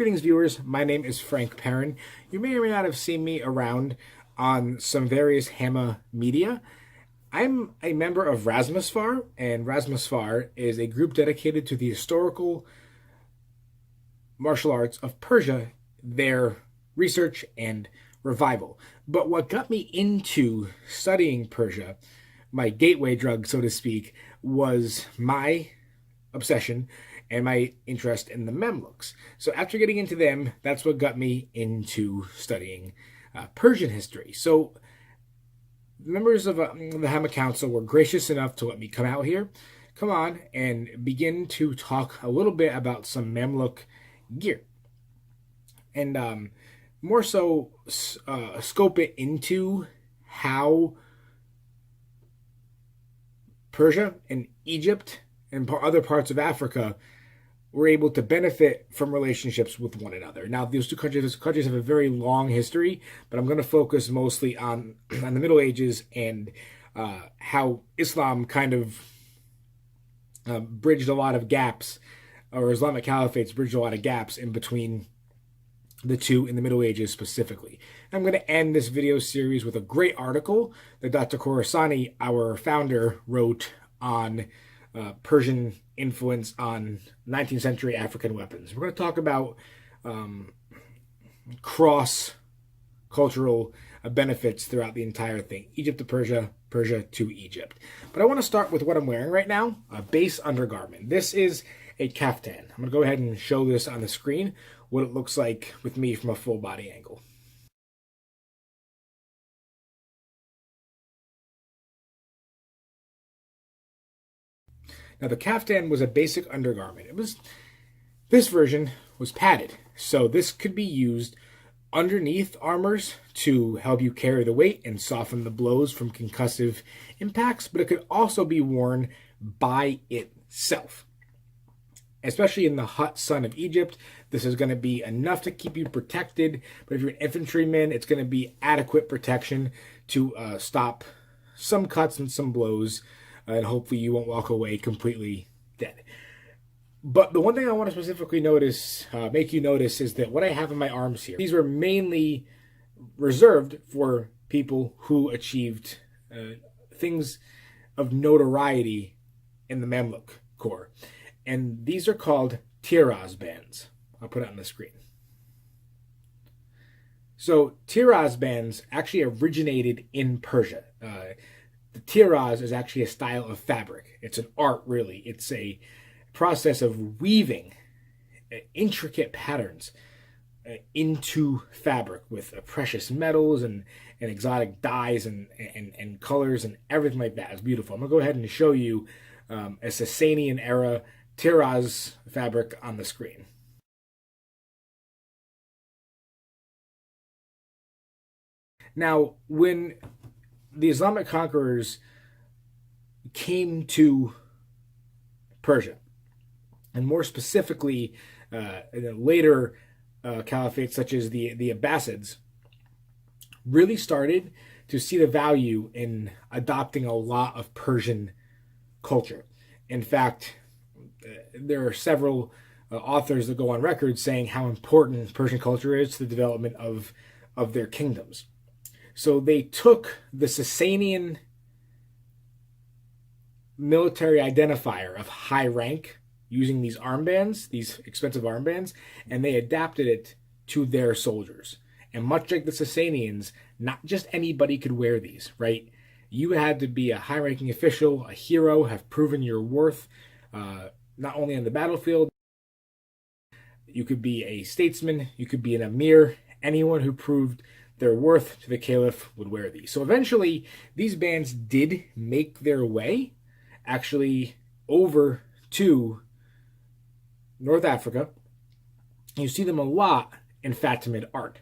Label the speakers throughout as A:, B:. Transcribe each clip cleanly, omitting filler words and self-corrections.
A: Greetings, viewers. My name is Frank Perrin. You may or may not have seen me around on some various Hammer media. I'm a member of Razmafzar, and Razmafzar is a group dedicated to the historical martial arts of Persia, their research and revival. But what got me into studying Persia, my gateway drug, so to speak, was my obsession and my interest in the Mamluks. So after getting into them, that's what got me into studying Persian history. So members of the Hammer Council were gracious enough to let me come out here, come on, and begin to talk a little bit about some Mamluk gear. And more so scope it into how Persia and Egypt and other parts of Africa were able to benefit from relationships with one another. Now, these two countries have a very long history, but I'm going to focus mostly on the Middle Ages and how Islam kind of bridged a lot of gaps, or Islamic caliphates bridged a lot of gaps in between the two in the Middle Ages specifically. I'm going to end this video series with a great article that Dr. Khorasani, our founder, wrote on Persian influence on 19th century African weapons. We're going to talk about cross-cultural benefits throughout the entire thing. Egypt to Persia, Persia to Egypt. But I want to start with what I'm wearing right now, a base undergarment. This is a Kaftan. I'm going to go ahead and show this on the screen, what it looks like with me from a full body angle. Now, the Kaftan was a basic undergarment. This version was padded, so this could be used underneath armors to help you carry the weight and soften the blows from concussive impacts, but it could also be worn by itself. Especially in the hot sun of Egypt, this is going to be enough to keep you protected, but if you're an infantryman, it's going to be adequate protection to stop some cuts and some blows, and hopefully you won't walk away completely dead. But the one thing I want to specifically make you notice, is that what I have in my arms here, these were mainly reserved for people who achieved things of notoriety in the Mamluk Corps. And these are called tiraz bands. I'll put it on the screen. So tiraz bands actually originated in Persia. The tiraz is actually a style of fabric. It's an art, really. It's a process of weaving intricate patterns into fabric with precious metals and exotic dyes and colors and everything like that. It's beautiful. I'm going to go ahead and show you a Sasanian era tiraz fabric on the screen. Now, when the Islamic conquerors came to Persia, and more specifically later caliphates such as the Abbasids, really started to see the value in adopting a lot of Persian culture. In fact, there are several authors that go on record saying how important Persian culture is to the development of their kingdoms. So they took the Sasanian military identifier of high rank using these armbands, these expensive armbands, and they adapted it to their soldiers. And much like the Sasanians, not just anybody could wear these, right? You had to be a high-ranking official, a hero, have proven your worth, not only on the battlefield. You could be a statesman, you could be an emir. Anyone who proved their worth to the caliph would wear these. So eventually, these bands did make their way, actually, over to North Africa. You see them a lot in Fatimid art.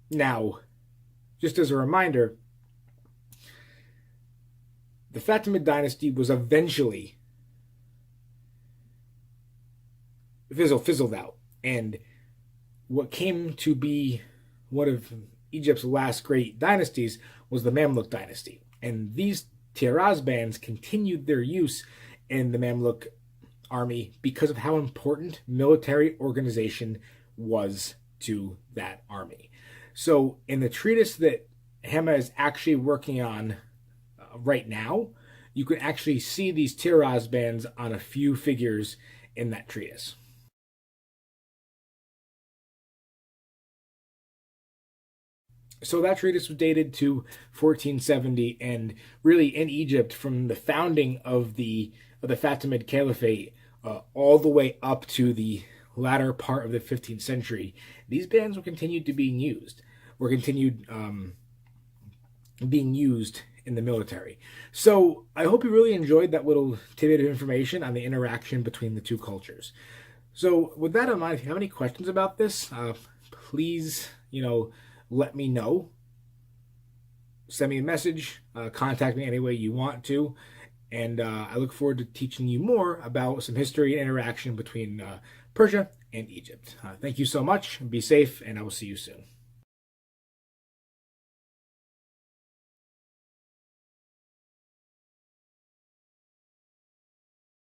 A: Now, just as a reminder, the Fatimid dynasty was eventually fizzled out, and what came to be one of Egypt's last great dynasties was the Mamluk dynasty. And these tiraz bands continued their use in the Mamluk army because of how important military organization was to that army. So in the treatise that Hema is actually working on right now, you can actually see these tiraz bands on a few figures in that treatise. So that treatise was dated to 1470, and really in Egypt from the founding of the Fatimid Caliphate all the way up to the latter part of the 15th century, these bands were continued to being used. Were continued being used in the military. So I hope you really enjoyed that little tidbit of information on the interaction between the two cultures. So with that in mind, if you have any questions about this, please, let me know. Send me a message, contact me any way you want to, and I look forward to teaching you more about some history and interaction between Persia and Egypt. Thank you so much, be safe, and I will see you soon.